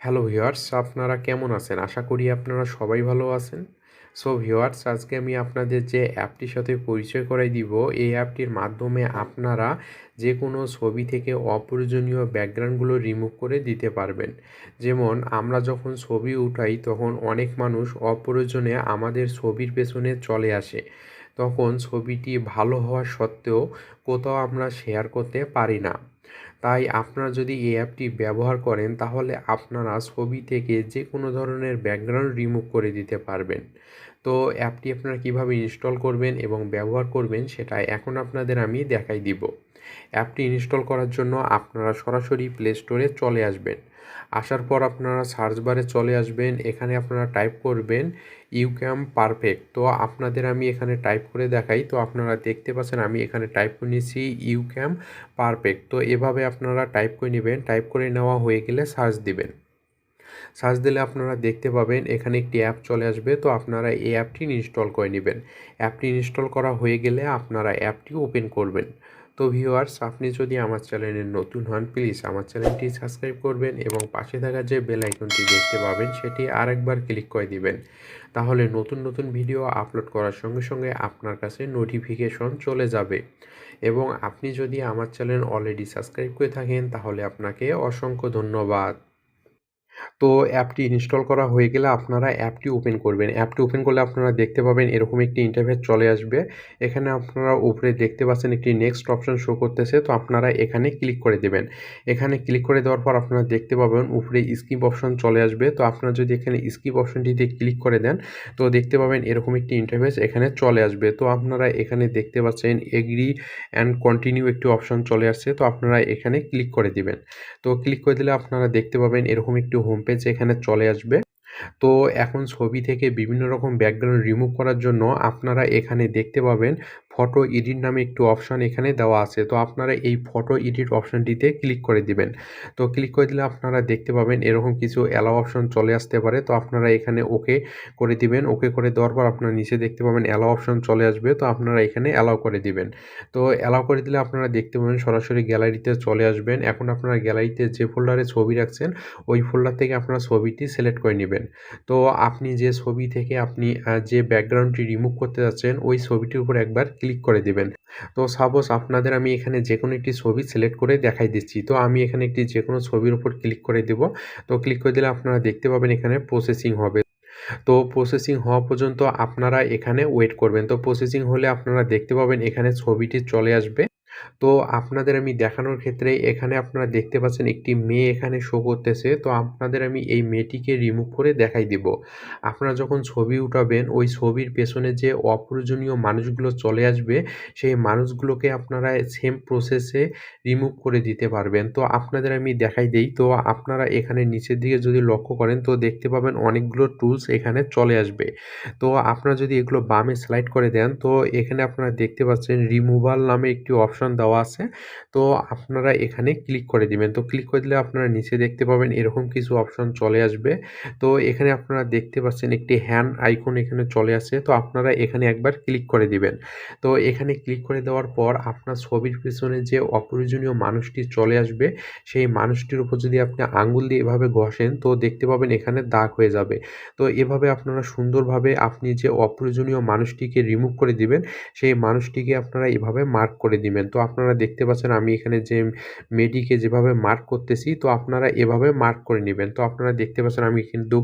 Hello viewers, আপনারা কেমন আছেন? আশা করি আপনারা সবাই ভালো আছেন। সো ভিউয়ার্স, আজকে আমি আপনাদের যে অ্যাপটির সাথে পরিচয় করাই দিব, এই অ্যাপটির মাধ্যমে আপনারা যে কোনো ছবি থেকে অপ্রয়োজনীয় ব্যাকগ্রাউন্ডগুলো রিমুভ করে দিতে পারবেন। যেমন আমরা যখন ছবি উঠাই তখন অনেক মানুষ অপ্রয়োজনে আমাদের ছবির পেছনে চলে আসে। তখন ছবিটি ভালো হওয়া সত্ত্বেও কোথাও আমরা শেয়ার করতে পারি না। তাই আপনারা যদি এই অ্যাপটি ব্যবহার করেন তাহলে আপনারা ছবি থেকে যে কোনো ধরনের ব্যাকগ্রাউন্ড রিমুভ করে দিতে পারবেন। তো অ্যাপটি আপনারা কিভাবে ইনস্টল করবেন এবং ব্যবহার করবেন সেটা এখন আপনাদের আমি দেখাই দিব। অ্যাপটি ইনস্টল করার জন্য আপনারা সরাসরি প্লে স্টোরে চলে আসবেন। আসার পর আপনারা সার্চ বারে চলে আসবেন। এখানে আপনারা টাইপ করবেন ইউক্যাম পারফেক্ট। তো আপনাদের আমি এখানে টাইপ করে দেখাই। তো আপনারা দেখতে পাচ্ছেন আমি এখানে টাইপ করে নিয়েছি ইউক্যাম পারফেক্ট। তো এভাবে আপনারা টাইপ করে নেবেন। টাইপ করে নেওয়া হয়ে গেলে সার্চ দিবেন। সার্চ দিলে আপনারা দেখতে পাবেন এখানে একটি অ্যাপ চলে আসবে। তো আপনারা এই অ্যাপটি ইনস্টল করে নেবেন। অ্যাপটি ইনস্টল করা হয়ে গেলে আপনারা অ্যাপটি ওপেন করবেন। তো ভিউয়ার্স, আপনি যদি আমার চ্যানেলে নতুন হন প্লিজ আমার চ্যানেলটি সাবস্ক্রাইব করবেন এবং পাশে থাকা যে বেল আইকনটি দেখতে পাবেন সেটি আরেকবার ক্লিক করে দিবেন। তাহলে নতুন নতুন ভিডিও আপলোড করার সঙ্গে সঙ্গে আপনার কাছে নোটিফিকেশন চলে যাবে। এবং আপনি যদি আমার চ্যানেল অলরেডি সাবস্ক্রাইব করে থাকেন তাহলে আপনাকে অসংখ্য ধন্যবাদ। তো অ্যাপটি ইনস্টল করা হয়ে গেলে আপনারা অ্যাপটি ওপেন করবেন। অ্যাপটি ওপেন করলে আপনারা দেখতে পাবেন এরকম একটি ইন্টারফেস চলে আসবে। এখানে আপনারা উপরে দেখতে পাচ্ছেন একটি নেক্সট অপশন শো করতেছে। তো আপনারা এখানে ক্লিক করে দেবেন। এখানে ক্লিক করে দেওয়ার পর আপনারা দেখতে পাবেন উপরে স্কিপ অপশন চলে আসবে। তো আপনারা যদি এখানে স্কিপ অপশনটিতে ক্লিক করে দেন তো দেখতে পাবেন এরকম একটি ইন্টারফেস এখানে চলে আসবে। তো আপনারা এখানে দেখতে পাচ্ছেন এগ্রি অ্যান্ড কন্টিনিউ একটি অপশন চলে আসছে। তো আপনারা এখানে ক্লিক করে দিবেন। তো ক্লিক করে দিলে আপনারা দেখতে পাবেন এরকম একটি হোম পেজ এখানে চলে আসবে। তো এখন ছবি থেকে বিভিন্ন রকম ব্যাকগ্রাউন্ড রিমুভ করার জন্য আপনারা এখানে দেখতে পাবেন ফটো এডিট নামে একটি অপশন এখানে দেওয়া আছে। তো আপনারা এই ফটো এডিট অপশনটিতে ক্লিক করে দিবেন। তো ক্লিক করে দিলে আপনারা দেখতে পাবেন এরকম কিছু অ্যালাউ অপশন চলে আসতে পারে। তো আপনারা এখানে ওকে করে দিবেন। ওকে করে দেওয়ার পর আপনারা নিচে দেখতে পাবেন অ্যালাউ অপশন চলে আসবে। তো আপনারা এখানে অ্যালাউ করে দিবেন। তো অ্যালাউ করে দিলে আপনারা দেখতে পাবেন সরাসরি গ্যালারিতে চলে আসবেন। এখন আপনারা গ্যালারিতে যে ফোল্ডারে ছবি রাখছেন ওই ফোল্ডার থেকে আপনারা ছবিটি সিলেক্ট করে নেবেন। তো আপনি যে ছবি থেকে আপনি যে ব্যাকগ্রাউন্ডটি রিমুভ করতে যাচ্ছেন ওই ছবিটির উপর একবার ক্লিক করে দিবেন। তো সাপোজ আপনাদের আমি এখানে যেকোনো একটি ছবি সিলেক্ট করে দেখাই দিচ্ছি। তো আমি এখানে একটি যেকোনো ছবির উপর ক্লিক করে দেব। তো ক্লিক করে দিলে আপনারা দেখতে পাবেন এখানে প্রসেসিং হবে। তো প্রসেসিং হওয়া পর্যন্ত আপনারা এখানে ওয়েট করবেন। তো প্রসেসিং হলে আপনারা দেখতে পাবেন এখানে ছবিটি চলে আসবে। তো আপনাদের আমি দেখানোর ক্ষেত্রে এখানে আপনারা দেখতে পাচ্ছেন একটি মেয়ে এখানে শো করতেছে। তো আপনাদের আমি এই মেয়েটিকে রিমুভ করে দেখাই দিব। আপনারা যখন ছবি উঠাবেন ওই ছবির পেছনে যে অপ্রয়োজনীয় মানুষগুলো চলে আসবে সেই মানুষগুলোকে আপনারা সেম প্রসেসে রিমুভ করে দিতে পারবেন। তো আপনাদের আমি দেখাই দেই। তো আপনারা এখানে নিচের দিকে যদি লক্ষ্য করেন তো দেখতে পাবেন অনেকগুলো টুলস এখানে চলে আসবে। তো আপনারা যদি এগুলো বামে স্লাইড করে দেন তো এখানে আপনারা দেখতে পাচ্ছেন রিমুভাল নামে একটি অপশন দেওয়া আছে। তো আপনারা এখানে ক্লিক করে দিবেন। তো ক্লিক করে দিলে আপনারা নিচে দেখতে পাবেন এরকম কিছু অপশন চলে আসবে। তো এখানে আপনারা দেখতে পাচ্ছেন একটি হ্যান্ড আইকন এখানে চলে আসে। তো আপনারা এখানে একবার ক্লিক করে দিবেন। তো এখানে ক্লিক করে দেওয়ার পর আপনার ছবির পেছনে যে অপ্রয়োজনীয় মানুষটি চলে আসবে সেই মানুষটির উপর যদি আপনি আঙ্গুল দিয়ে এভাবে ঘষেন তো দেখতে পাবেন এখানে দাগ হয়ে যাবে। তো এভাবে আপনারা সুন্দরভাবে আপনি যে অপ্রয়োজনীয় মানুষটিকে রিমুভ করে দিবেন সেই মানুষটিকে আপনারা এভাবে মার্ক করে দিবেন। তো আপনারা দেখতে পাচ্ছেন আমি এখানে যে মেয়েটিকে যেভাবে মার্ক করতেছি তো আপনারা এভাবে মার্ক করে নিবেন। তো আপনারা দেখতে পাচ্ছেন আমি কিন্তু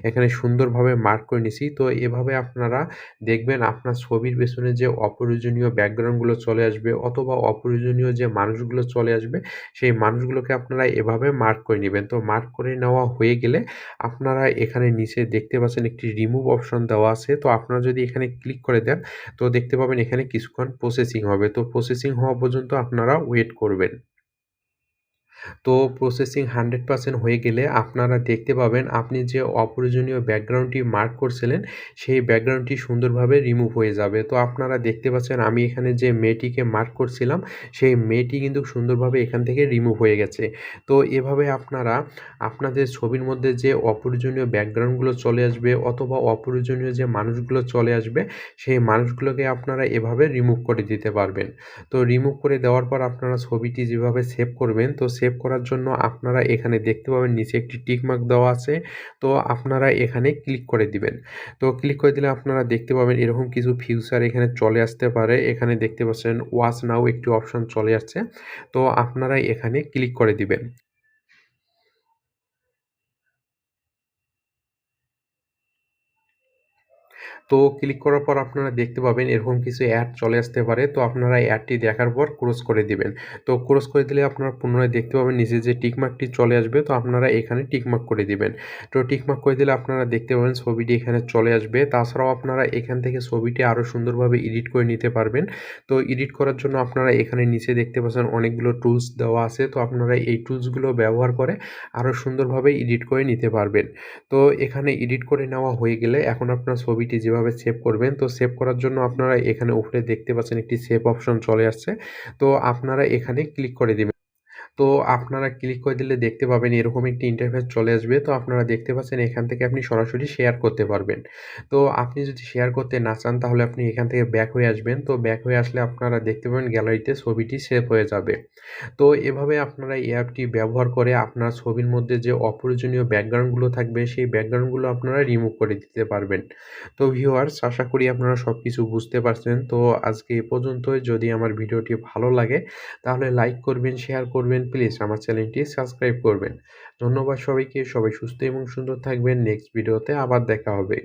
এখানে সুন্দরভাবে মার্ক করে নিছি। তো এভাবে আপনারা দেখবেন আপনার ছবির পেছনে যে অপ্রয়োজনীয় ব্যাকগ্রাউন্ডগুলো চলে আসবে অথবা অপ্রয়োজনীয় যে মানুষগুলো চলে আসবে সেই মানুষগুলোকে আপনারা এভাবে মার্ক করে নিবেন। তো মার্ক করে নেওয়া হয়ে গেলে আপনারা এখানে নিচে দেখতে পাচ্ছেন একটি রিমুভ অপশন দেওয়া আছে। তো আপনারা যদি এখানে ক্লিক করে দেন তো দেখতে পাবেন এখানে কিছুক্ষণ প্রসেসিং হবে। তো প্রসেসিং হওয়া পর্যন্ত আপনারা ওয়েট করবেন। তো প্রসেসিং 100% হয়ে গেলে আপনারা দেখতে পাবেন আপনি যে অপ্রয়োজনীয় ব্যাকগ্রাউন্ডটি মার্ক করছিলেন সেই ব্যাকগ্রাউন্ডটি সুন্দরভাবে রিমুভ হয়ে যাবে। তো আপনারা দেখতে পাচ্ছেন আমি এখানে যে মেয়েটিকে মার্ক করছিলাম সেই মেয়েটি কিন্তু সুন্দরভাবে এখান থেকে রিমুভ হয়ে গেছে। তো এভাবে আপনারা আপনাদের ছবির মধ্যে যে অপ্রয়োজনীয় ব্যাকগ্রাউন্ডগুলো চলে আসবে অথবা অপ্রয়োজনীয় যে মানুষগুলো চলে আসবে সেই মানুষগুলোকে আপনারা এভাবে রিমুভ করে দিতে পারবেন। তো রিমুভ করে দেওয়ার পর আপনারা ছবিটি যেভাবে সেভ করবেন তো সেভ সেভ করার জন্য আপনারা এখানে দেখতে পাবেন নিচে একটি টিক মার্ক দেওয়া আছে। তো আপনারা এখানে ক্লিক করে দিবেন। তো ক্লিক করে দিলে আপনারা দেখতে পাবেন এরকম কিছু ফিউচার এখানে চলে আসতে পারে। এখানে দেখতে পাচ্ছেন ওয়াচ নাও একটি অপশন চলে আসছে। তো আপনারা এখানে ক্লিক করে দিবেন। তো ক্লিক করার পর আপনারা দেখতে পাবেন এরকম কিছু অ্যাড চলে আসতে পারে। তো আপনারা অ্যাডটি দেখার পর ক্লোজ করে দিবেন। তো ক্লোজ করে দিলে আপনারা পুনরায় দেখতে পাবেন নিচে যে টিক মার্কটি চলে আসবে। তো আপনারা এখানে টিক মার্ক করে দিবেন। তো টিক মার্ক করে দিলে আপনারা দেখতে পাবেন ছবিটি এখানে চলে আসবে। তাছাড়াও আপনারা এখান থেকে ছবিটি আরও সুন্দরভাবে এডিট করে নিতে পারবেন। তো এডিট করার জন্য আপনারা এখানে নিচে দেখতে পাচ্ছেন অনেকগুলো টুলস দেওয়া আছে। তো আপনারা এই টুলসগুলো ব্যবহার করে আরও সুন্দরভাবে এডিট করে নিতে পারবেন। তো এখানে এডিট করে নেওয়া হয়ে গেলে এখন আপনার ছবিটি যেভাবে সেভ করবেন, তো সেভ করার জন্য আপনারা এখানে উপরে দেখতে পাচ্ছেন একটি সেভ অপশন চলে আসছে। তো আপনারা এখানে ক্লিক করে দিবেন। তো আপনারা ক্লিক করে দিলে দেখতে পাবেন এরকম একটি ইন্টারফেস চলে আসবে। তো আপনারা দেখতে পাচ্ছেন এখান থেকে আপনি সরাসরি শেয়ার করতে পারবেন। তো আপনি যদি শেয়ার করতে না চান তাহলে আপনি এখান থেকে ব্যাক হয়ে আসবেন। তো ব্যাক হয়ে আসলে আপনারা দেখতে পাবেন গ্যালারিতে ছবিটি সেভ হয়ে যাবে। তো এভাবে আপনারা এই অ্যাপটি ব্যবহার করে আপনার ছবির মধ্যে যে অপ্রয়োজনীয় ব্যাকগ্রাউন্ডগুলো থাকবে সেই ব্যাকগ্রাউন্ডগুলো আপনারা রিমুভ করে দিতে পারবেন। তো ভিউয়ার্স আশা করি আপনারা সবকিছু বুঝতে পারছেন। তো আজকে এ পর্যন্তই। যদি আমার ভিডিওটি ভালো লাগে তাহলে লাইক করবেন, শেয়ার করবেন। প্লিজ আমার চ্যানেলটি সাবস্ক্রাইব করবেন। ধন্যবাদ সবাইকে। সবাই সুস্থ এবং সুন্দর থাকবেন। নেক্সট ভিডিওতে আবার দেখা হবে।